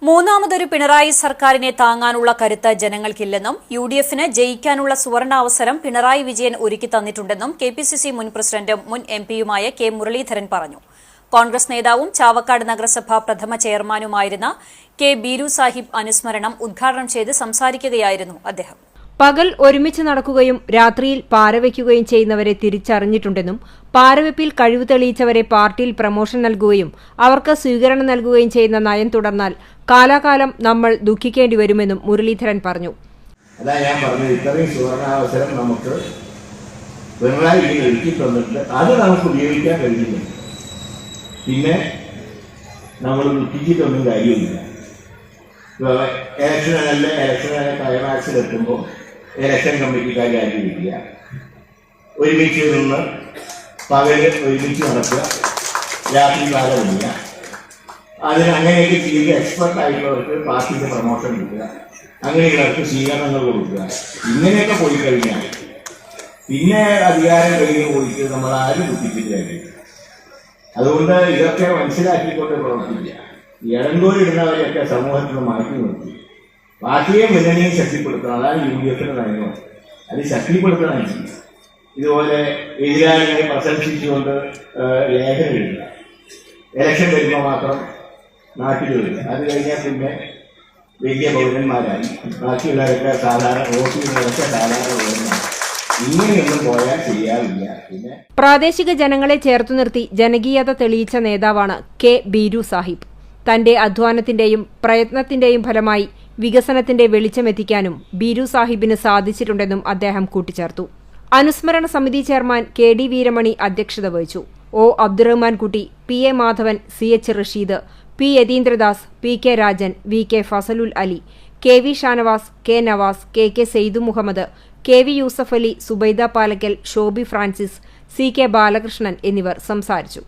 മൂന്നാമതൊരു പിണറായി സർക്കാരിനെ താങ്ങാനുള്ള കരുത്ത് ജനങ്ങൾക്കില്ലെന്നും യുഡിഎഫിന് ജയിക്കാനുള്ള സുവർണാവസരം പിണറായി വിജയൻ ഒരുക്കി തന്നിട്ടുണ്ടെന്നും കെപിസിസി മുൻ പ്രസിഡന്റും മുൻ എംപിയുമായ കെ മുരളീധരൻ പറഞ്ഞു. കോൺഗ്രസ് നേതാവും ചാവക്കാട് നഗരസഭ പ്രഥമ ചെയർമാനുമായിരുന്ന കെ ബീരു സാഹിബ് അനുസ്മരണം ഉദ്ഘാടനം ചെയ്ത് സംസാരിക്കുകയായിരുന്നു അദ്ദേഹം. പകൽ ഒരുമിച്ച് നടക്കുകയും രാത്രിയിൽ പാരവയ്ക്കുകയും ചെയ്യുന്നവരെ തിരിച്ചറിഞ്ഞിട്ടുണ്ടെന്നും പാരവെപ്പിൽ കഴിവ് തെളിയിച്ചവരെ പാർട്ടിയിൽ പ്രമോഷൻ നൽകുകയും അവർക്ക് സ്വീകരണം നൽകുകയും ചെയ്യുന്ന നയം തുടർന്നാൽ കാലാകാലം നമ്മൾ ദുഃഖിക്കേണ്ടി വരുമെന്നും മുരളീധരൻ പറഞ്ഞു. അതാ ഞാൻ പറഞ്ഞത്, ഇത്രയും സുവർണാവസരം നമുക്ക് പിണറായി ഒരുക്കി തന്നിട്ട് അത് നമുക്ക് ഉപയോഗിക്കാൻ കഴിയില്ല. പിന്നെ നമ്മൾ ദുഃഖിച്ചിട്ടൊന്നും കാര്യമില്ല. ഇലക്ഷനെ ക്ലൈമാക്സിലെത്തുമ്പോൾ ഇലക്ഷൻ കമ്മിറ്റിക്കാർ ആഗ്രഹിക്കുക, ഒരുമിച്ച് നിന്ന് പകല് ഒരുമിച്ച് നടക്കുക, രാത്രി കാലമില്ല. അതിന് അങ്ങനെയൊക്കെ ചെയ്ത് എക്സ്പെർട്ട് ആയിട്ടുള്ളവർക്ക് പാർട്ടിക്ക് പ്രമോഷൻ കിട്ടുക, അങ്ങനെയുള്ളവർക്ക് സ്വീകരണങ്ങൾ കൊടുക്കുക. ഇങ്ങനെയൊക്കെ പോയി കഴിഞ്ഞാൽ പിന്നെ അധികാരം കയ്യിൽ പോയിട്ട് നമ്മൾ ആരും ദുഃഖിച്ചിട്ടില്ല. അതുകൊണ്ട് ഇതൊക്കെ മനസ്സിലാക്കിക്കൊണ്ട് പ്രവർത്തിക്കുക. ഇടങ്കോലിടുന്നവരെയൊക്കെ സമൂഹത്തിൽ നിന്ന് മാറ്റി നിർത്തി പാർട്ടിയെ മുന്നണിയും ശക്തിപ്പെടുത്തണം. അതാണ് യുഡിഎഫിന്റെ നയം. അത് ശക്തിപ്പെടുത്തണം. ഇതുപോലെ എതിരാളികളെ പ്രശംസിച്ചുകൊണ്ട് ലേഖനം എഴുതുക, ഇലക്ഷൻ വരുമ്പോൾ മാത്രം നാട്ടിൽ വരിക, അത് കഴിഞ്ഞാൽ പിന്നെ വലിയ പൗരന്മാരായി ബാക്കിയുള്ളവരൊക്കെ സാധാരണ വോട്ട് ചെയ്യുന്നവരൊക്കെ സാധാരണ പൗരന്മാർ. ഇങ്ങനെയൊന്നും പോയാൽ ചെയ്യാറില്ല. പിന്നെ പ്രാദേശിക ജനങ്ങളെ ചേർത്തു നിർത്തി ജനകീയത തെളിയിച്ച നേതാവാണ് കെ ബീരു സാഹിബ്. തന്റെ അധ്വാനത്തിന്റെയും പ്രയത്നത്തിന്റെയും ഫലമായി വികസനത്തിന്റെ വെളിച്ചമെത്തിക്കാനും ബീരു സാഹിബിന് സാധിച്ചിട്ടുണ്ടെന്നും അദ്ദേഹം കൂട്ടിച്ചേർത്തു. അനുസ്മരണ സമിതി ചെയർമാൻ കെ ഡി വീരമണി അധ്യക്ഷത വഹിച്ചു. O Abdurahman Kutty, P A Madhavan, C H Rasheed, P Yatheendradas, P K Rajan, V K Fazalul Ali, K V Shanavas, K Navas, K K Seydu Muhammad, K V Yusuf Ali, Subaida Palakkal, Shobi Francis, C K Balakrishnan എന്നിവർ സംസാരിച്ചു.